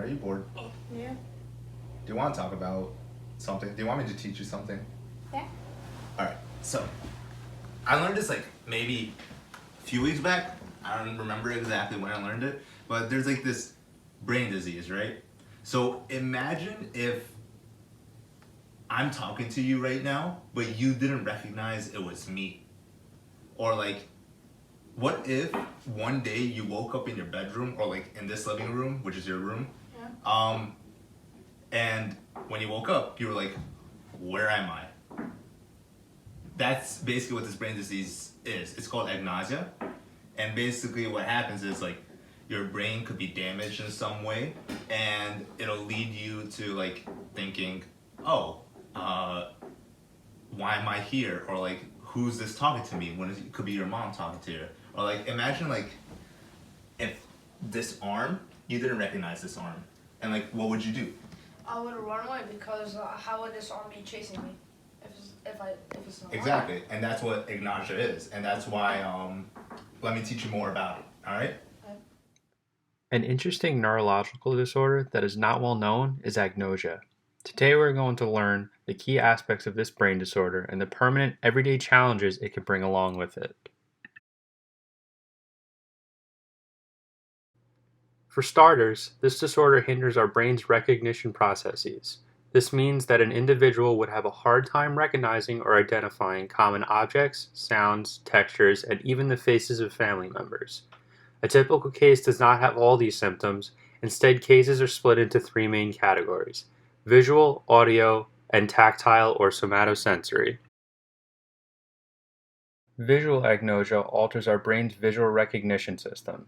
you bored? Yeah. Do you want to talk about something? Do you want me to teach you something? Yeah. Alright, so I learned this like maybe a few weeks back. I don't remember exactly when I learned it, but there's like this brain disease, right? So imagine if I'm talking to you right now, but you didn't recognize it was me. Or like, what if one day you woke up in your bedroom or like in this living room, which is your room, Yeah. and when you woke up, you were like, where am I? That's basically what this brain disease is. It's called agnosia. And basically what happens is like your brain could be damaged in some way and it'll lead you to like thinking, oh, why am I here? Or like, who's this talking to me? When it could be your mom talking to you. Or like, imagine like if this arm, you didn't recognize this arm. And like, what would you do? I would run away because how would this arm be chasing me if it's not? Exactly, and that's what agnosia is, and that's why. Let me teach you more about it. All right. An interesting neurological disorder that is not well known is agnosia. Today we're going to learn the key aspects of this brain disorder and the permanent everyday challenges it can bring along with it. For starters, this disorder hinders our brain's recognition processes. This means that an individual would have a hard time recognizing or identifying common objects, sounds, textures, and even the faces of family members. A typical case does not have all these symptoms. Instead, cases are split into three main categories: visual, audio, and tactile or somatosensory. Visual agnosia alters our brain's visual recognition system.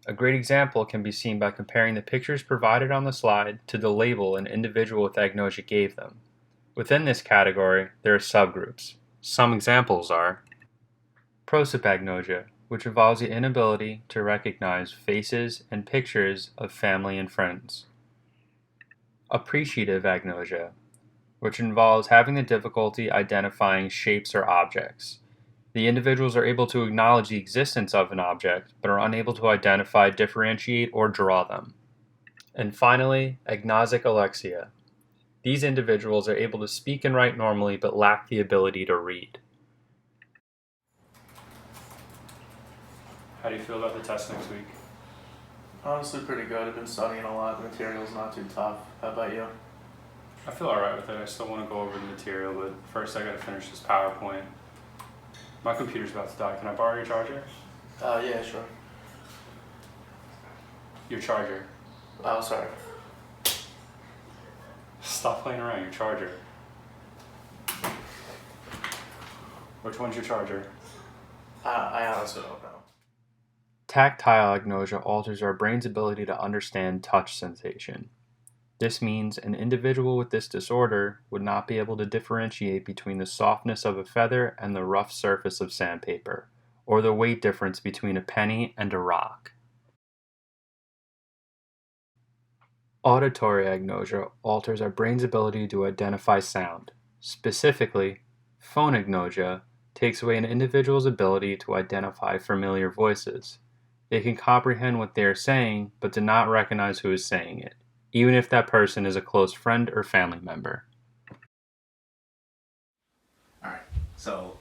A great example can be seen by comparing the pictures provided on the slide to the label an individual with agnosia gave them. Within this category, there are subgroups. Some examples are prosopagnosia, which involves the inability to recognize faces and pictures of family and friends. Appreciative agnosia, which involves having the difficulty identifying shapes or objects. The individuals are able to acknowledge the existence of an object, but are unable to identify, differentiate, or draw them. And finally, agnosic alexia. These individuals are able to speak and write normally, but lack the ability to read. How do you feel about the test next week? Honestly, pretty good. I've been studying a lot. The material's not too tough. How about you? I feel alright with it. I still want to go over the material, but first I gotta finish this PowerPoint. My computer's about to die. Can I borrow your charger? Yeah, sure. Your charger. Oh, sorry. Stop playing around, your charger. Which one's your charger? I honestly don't know. Tactile agnosia alters our brain's ability to understand touch sensation. This means an individual with this disorder would not be able to differentiate between the softness of a feather and the rough surface of sandpaper, or the weight difference between a penny and a rock. Auditory agnosia alters our brain's ability to identify sound. Specifically, phoneagnosia takes away an individual's ability to identify familiar voices. They can comprehend what they are saying, but do not recognize who is saying it, even if that person is a close friend or family member. Alright, so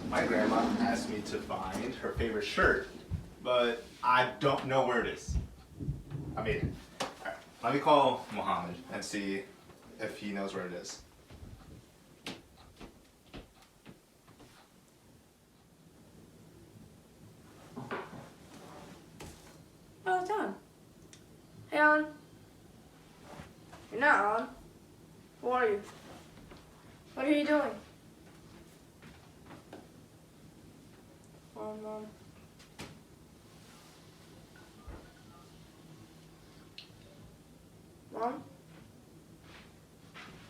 my grandma asked me to find her favorite shirt, but I don't know where it is. I made it. Alright, let me call Mohammed and see if he knows where it is. Oh, it's on. Hey, on. You're not on. Who are you? What are you doing? Mom. Mom?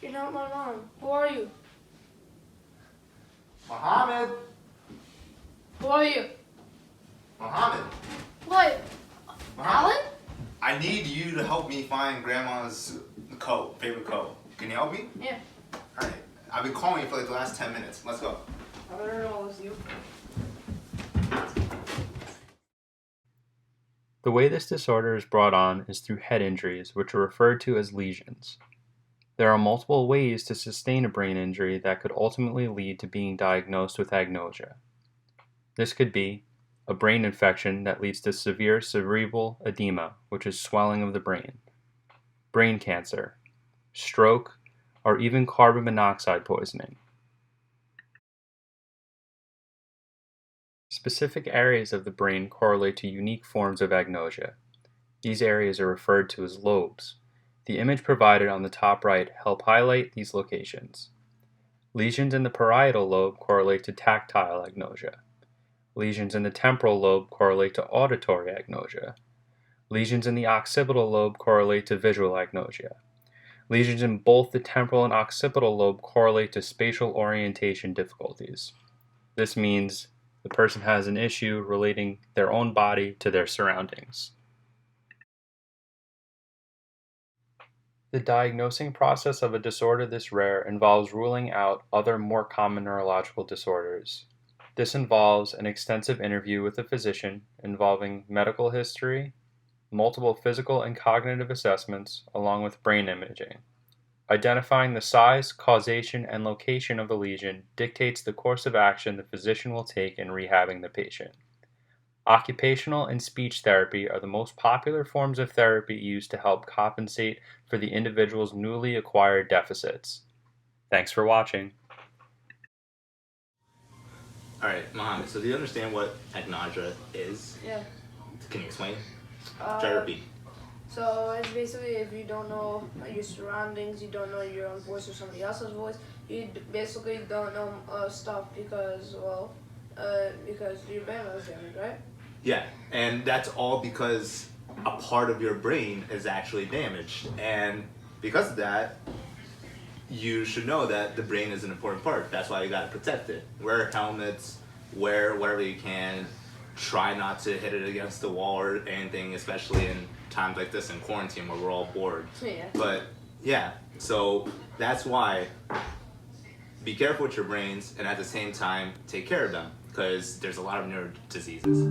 You're not my mom. Who are you? Mohammed! Who are you? Mohammed! What? Mohammed! Alan? I need you to help me find grandma's coat, favorite coat. Can you help me? Yeah. Alright, I've been calling you for like the last 10 minutes. Let's go. I better know it's you. The way this disorder is brought on is through head injuries, which are referred to as lesions. There are multiple ways to sustain a brain injury that could ultimately lead to being diagnosed with agnosia. This could be a brain infection that leads to severe cerebral edema, which is swelling of the brain cancer, stroke, or even carbon monoxide poisoning. Specific areas of the brain correlate to unique forms of agnosia. These areas are referred to as lobes. The image provided on the top right help highlight these locations. Lesions in the parietal lobe correlate to tactile agnosia. Lesions in the temporal lobe correlate to auditory agnosia. Lesions in the occipital lobe correlate to visual agnosia. Lesions in both the temporal and occipital lobe correlate to spatial orientation difficulties. This means the person has an issue relating their own body to their surroundings. The diagnosing process of a disorder this rare involves ruling out other more common neurological disorders. This involves an extensive interview with a physician involving medical history, multiple physical and cognitive assessments, along with brain imaging. Identifying the size, causation, and location of the lesion dictates the course of action the physician will take in rehabbing the patient. Occupational and speech therapy are the most popular forms of therapy used to help compensate for the individual's newly acquired deficits. Thanks for watching. Alright, Mohammed, so do you understand what agnosia is? Yeah. Can you explain? Try to repeat. So it's basically if you don't know your surroundings, you don't know your own voice or somebody else's voice, you basically don't know stuff because your brain was damaged, right? Yeah, and that's all because a part of your brain is actually damaged. And because of that, you should know that the brain is an important part. That's why you gotta protect it. Wear helmets, wear whatever you can. Try not to hit it against the wall or anything, especially in times like this in quarantine where we're all bored. Yeah. But yeah, so that's why be careful with your brains and at the same time take care of them because there's a lot of neuro diseases.